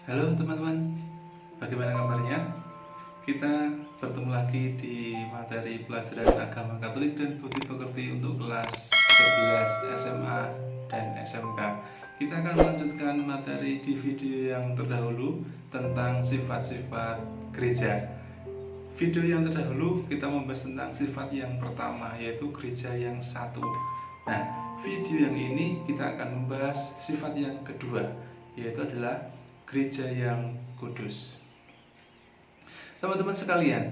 Halo teman-teman, bagaimana kabarnya? Kita bertemu lagi di materi pelajaran agama Katolik dan budi pekerti untuk kelas 11 SMA dan SMK. Kita akan melanjutkan materi di video yang terdahulu tentang sifat-sifat gereja. Video yang terdahulu kita membahas tentang sifat yang pertama, yaitu gereja yang satu. Nah, video yang ini kita akan membahas sifat yang kedua, yaitu adalah gereja yang kudus. Teman-teman sekalian,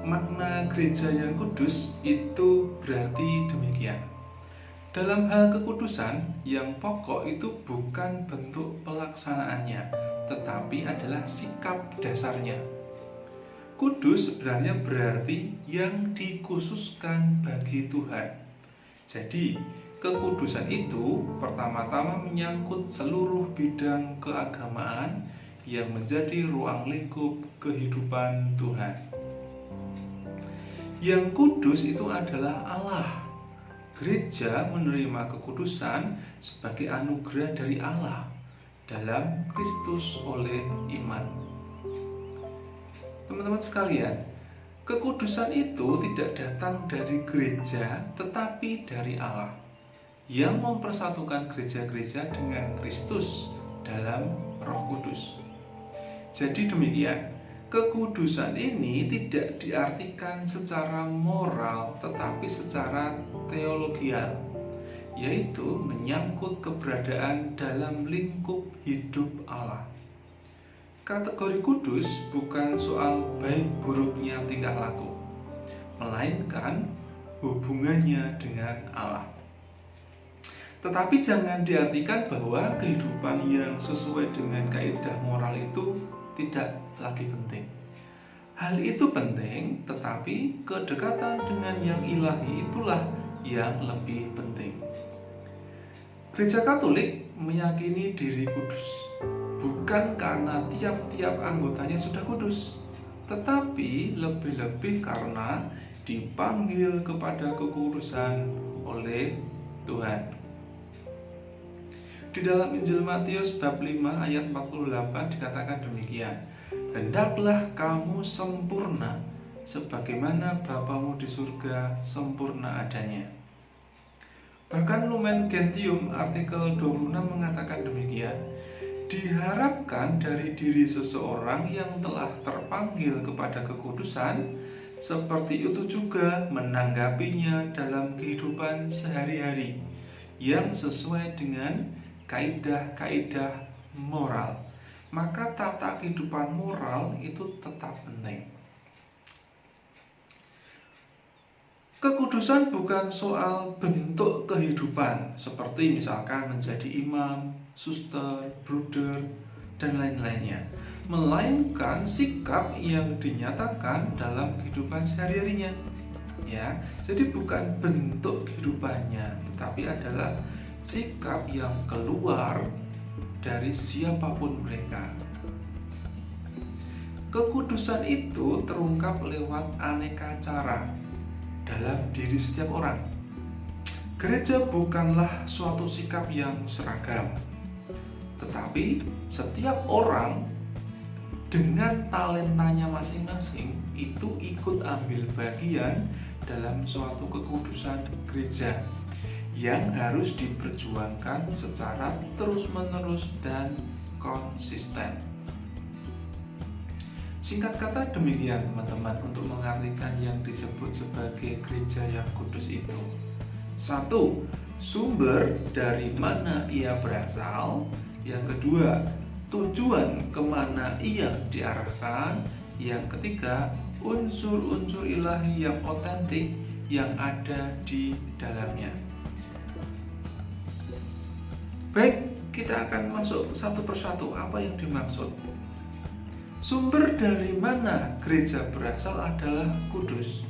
makna gereja yang kudus itu berarti demikian. Dalam hal kekudusan, yang pokok itu bukan bentuk pelaksanaannya, tetapi adalah sikap dasarnya. Kudus sebenarnya berarti yang dikhususkan bagi Tuhan. Jadi, kekudusan itu pertama-tama menyangkut seluruh bidang keagamaan yang menjadi ruang lingkup kehidupan Tuhan. Yang kudus itu adalah Allah. Gereja menerima kekudusan sebagai anugerah dari Allah dalam Kristus oleh iman. Teman-teman sekalian, kekudusan itu tidak datang dari gereja, tetapi dari Allah yang mempersatukan gereja-gereja dengan Kristus dalam Roh Kudus. Jadi demikian, kekudusan ini tidak diartikan secara moral, tetapi secara teologial, yaitu menyangkut keberadaan dalam lingkup hidup Allah. Kategori kudus bukan soal baik buruknya tingkah laku, melainkan hubungannya dengan Allah. Tetapi jangan diartikan bahwa kehidupan yang sesuai dengan kaidah moral itu tidak lagi penting. Hal itu penting, tetapi kedekatan dengan yang ilahi itulah yang lebih penting. Gereja Katolik meyakini diri kudus, bukan karena tiap-tiap anggotanya sudah kudus, tetapi lebih-lebih karena dipanggil kepada kekudusan oleh Tuhan. Di dalam Injil Matius bab 5 ayat 48 dikatakan demikian, "Hendaklah kamu sempurna sebagaimana Bapamu di surga sempurna adanya." Bahkan Lumen Gentium artikel 26 mengatakan demikian, "Diharapkan dari diri seseorang yang telah terpanggil kepada kekudusan, seperti itu juga menanggapinya dalam kehidupan sehari-hari yang sesuai dengan kaidah-kaidah moral." Maka tata kehidupan moral itu tetap penting. Kekudusan bukan soal bentuk kehidupan, seperti misalkan menjadi imam, suster, bruder, dan lain-lainnya, melainkan sikap yang dinyatakan dalam kehidupan sehari-harinya. Ya, jadi bukan bentuk kehidupannya, tetapi adalah sikap yang keluar dari siapapun mereka. Kekudusan itu terungkap lewat aneka cara dalam diri setiap orang. Gereja bukanlah suatu sikap yang seragam, tetapi setiap orang dengan talentanya masing-masing itu ikut ambil bagian dalam suatu kekudusan gereja yang harus diperjuangkan secara terus-menerus dan konsisten. Singkat kata demikian teman-teman untuk mengartikan yang disebut sebagai gereja yang kudus itu. 1. Sumber dari mana ia berasal. Yang kedua, tujuan kemana ia diarahkan. Yang ketiga, unsur-unsur ilahi yang otentik yang ada di dalamnya. Baik, kita akan masuk satu persatu apa yang dimaksud. Sumber dari mana gereja berasal adalah kudus.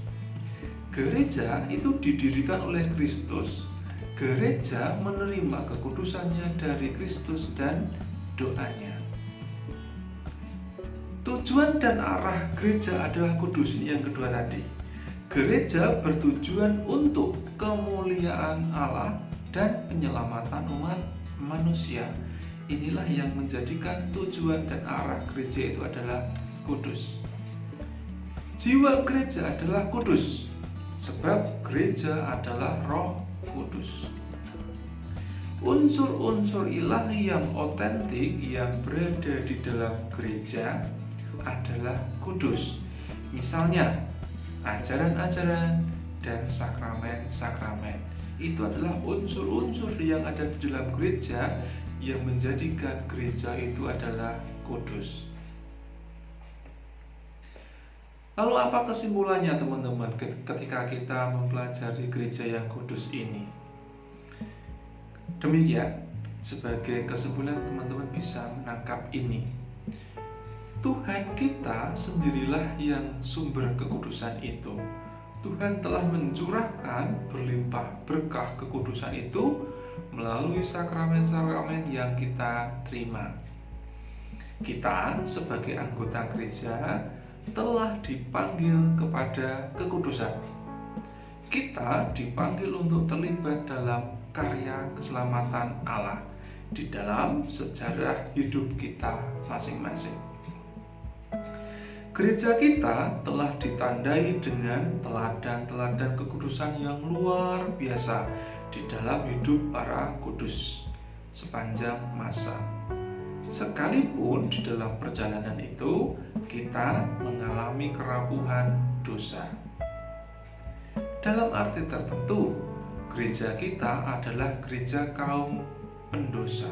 Gereja itu didirikan oleh Kristus. Gereja menerima kekudusannya dari Kristus dan doanya. Tujuan dan arah gereja adalah kudus. Ini yang kedua tadi. Gereja bertujuan untuk kemuliaan Allah dan penyelamatan umat manusia. inilah yang menjadikan tujuan dan arah gereja itu adalah kudus. Jiwa gereja adalah kudus, sebab gereja adalah Roh Kudus. Unsur-unsur ilahi yang otentik yang berada di dalam gereja adalah kudus. Misalnya, ajaran-ajaran dan sakramen-sakramen. Itu adalah unsur-unsur yang ada di dalam gereja yang menjadikan gereja itu adalah kudus. Lalu apa kesimpulannya teman-teman ketika kita mempelajari gereja yang kudus ini? Demikian, sebagai kesimpulan teman-teman bisa menangkap ini. Tuhan kita sendirilah yang sumber kekudusan itu. Tuhan telah mencurahkan berlimpah berkah kekudusan itu melalui sakramen-sakramen yang kita terima. Kita sebagai anggota gereja telah dipanggil kepada kekudusan. Kita dipanggil untuk terlibat dalam karya keselamatan Allah di dalam sejarah hidup kita masing-masing. Gereja kita telah ditandai dengan teladan-teladan kekudusan yang luar biasa di dalam hidup para kudus sepanjang masa. Sekalipun di dalam perjalanan itu kita mengalami kerapuhan dosa. Dalam arti tertentu, gereja kita adalah gereja kaum pendosa.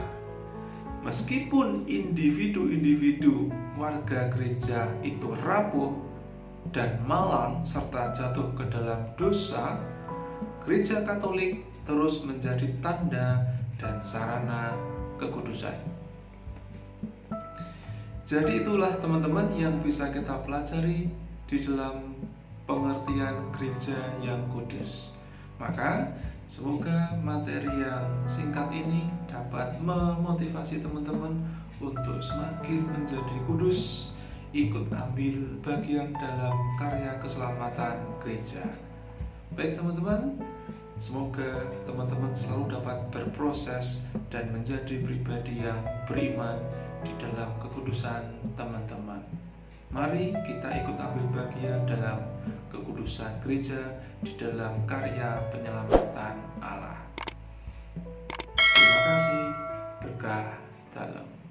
Meskipun individu-individu warga gereja itu rapuh dan malang serta jatuh ke dalam dosa, gereja Katolik terus menjadi tanda dan sarana kekudusan. Jadi itulah teman-teman yang bisa kita pelajari di dalam pengertian gereja yang kudus. Maka semoga materi yang singkat ini dapat memotivasi teman-teman untuk semakin menjadi kudus, ikut ambil bagian dalam karya keselamatan gereja. Baik teman-teman, semoga teman-teman selalu dapat berproses dan menjadi pribadi yang beriman di dalam kekudusan teman-teman. Mari kita ikut ambil bagian dalam kekudusan gereja di dalam karya penyelamatan Allah. Terima kasih, berkah dalam.